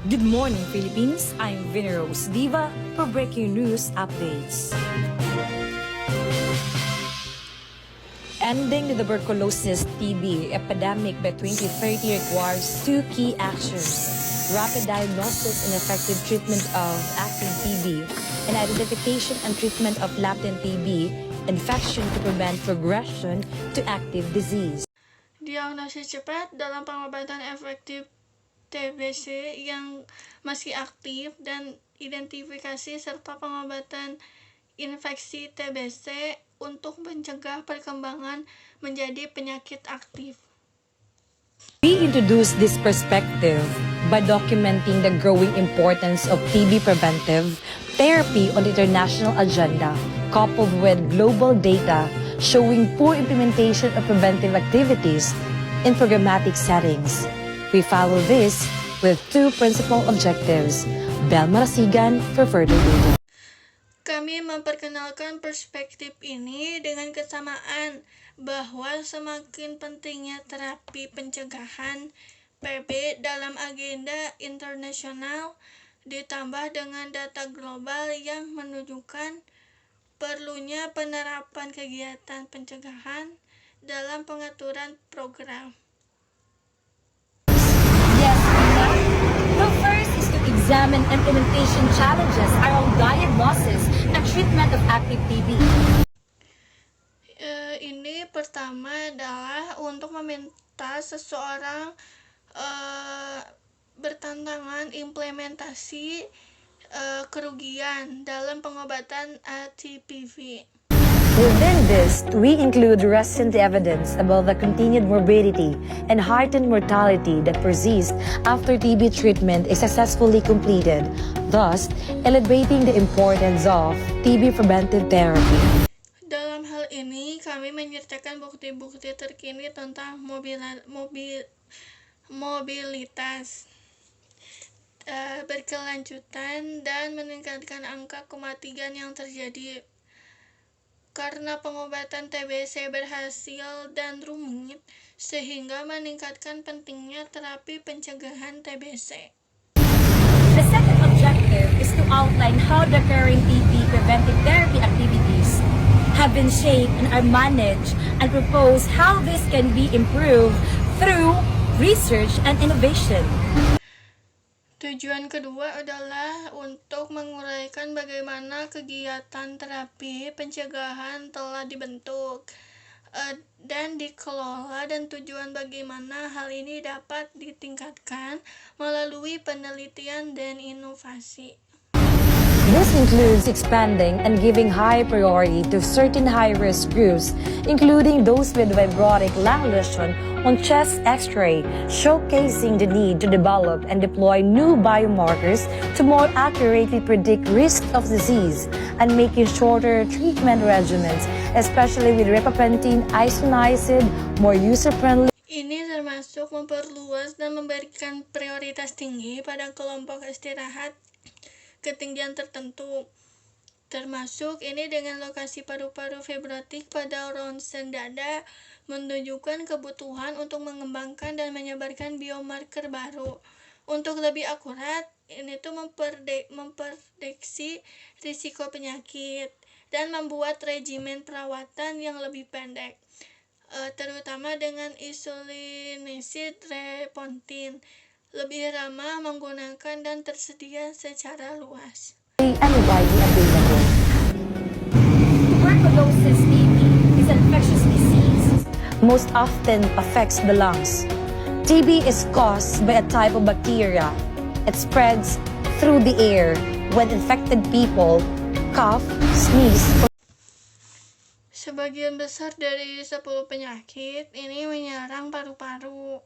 Good morning, Philippines. I'm Vinny Rose Diva for breaking news updates. Ending the tuberculosis TB epidemic by 2030 requires two key actions: rapid diagnosis and effective treatment of active TB, and identification and treatment of latent TB infection to prevent progression to active disease. Diagnosis cepat dalam pengobatan efektif TBC yang masih aktif dan identifikasi serta pengobatan infeksi TBC untuk mencegah perkembangan menjadi penyakit aktif. We introduce this perspective by documenting the growing importance of TB preventive therapy on the international agenda, coupled with global data showing poor implementation of preventive activities in programmatic settings. We follow this with two principal objectives. Bel Marasigan for further data. Kami memperkenalkan perspektif ini dengan kesamaan bahwa semakin pentingnya terapi pencegahan PB dalam agenda internasional ditambah dengan data global yang menunjukkan perlunya penerapan kegiatan pencegahan dalam pengaturan program. The first is to examine implementation challenges around diagnosis and treatment of active TB. Ini pertama adalah untuk meminta seseorang bertantangan implementasi kerugian dalam pengobatan TPV. Within this, we include recent evidence about the continued morbidity and heightened mortality that persists after TB treatment is successfully completed, thus elevating the importance of TB preventive therapy. Dalam hal ini, kami menyertakan bukti-bukti terkini tentang mobilitas berkelanjutan dan meningkatkan angka kematian yang terjadi karena pengobatan TBC berhasil dan rumit, sehingga meningkatkan pentingnya terapi pencegahan TBC. The second objective is to outline how the current TB preventive therapy activities have been shaped and are managed, and propose how this can be improved through research and innovation. Tujuan kedua adalah untuk menguraikan bagaimana kegiatan terapi pencegahan telah dibentuk dan dikelola, dan tujuan bagaimana hal ini dapat ditingkatkan melalui penelitian dan inovasi. This includes expanding and giving high priority to certain high-risk groups, including those with fibrotic lung lesion on chest X-ray, showcasing the need to develop and deploy new biomarkers to more accurately predict risk of disease, and making shorter treatment regimens, especially with rifampicin isoniazid, more user-friendly. Ini termasuk memperluas dan memberikan prioritas tinggi pada kelompok istirahat ketinggian tertentu, termasuk ini dengan lokasi paru-paru fibrotik pada ronsen dada, menunjukkan kebutuhan untuk mengembangkan dan menyebarkan biomarker baru. Untuk lebih akurat, ini tuh memprediksi risiko penyakit dan membuat regimen perawatan yang lebih pendek, terutama dengan isoniazid repontin, lebih ramah menggunakan dan tersedia secara luas. And widely available. Tuberculosis TB is an infectious disease. Most often affects the lungs. TB is caused by a type of bacteria. It spreads through the air when infected people cough, sneeze. Sebagian besar dari 10 penyakit ini menyerang paru-paru.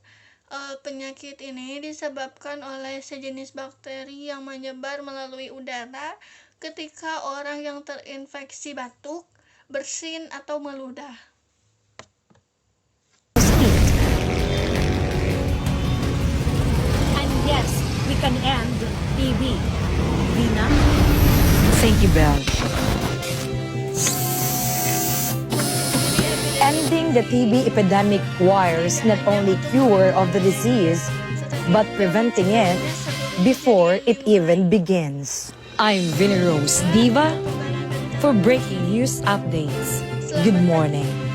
Penyakit ini disebabkan oleh sejenis bakteri yang menyebar melalui udara ketika orang yang terinfeksi batuk, bersin, atau meludah. And yes, we can end TB. Vina? Thank you, Belle. Ending the TB epidemic requires not only cure of the disease, but preventing it before it even begins. I'm Vinny Rose Diva for breaking news updates. Good morning.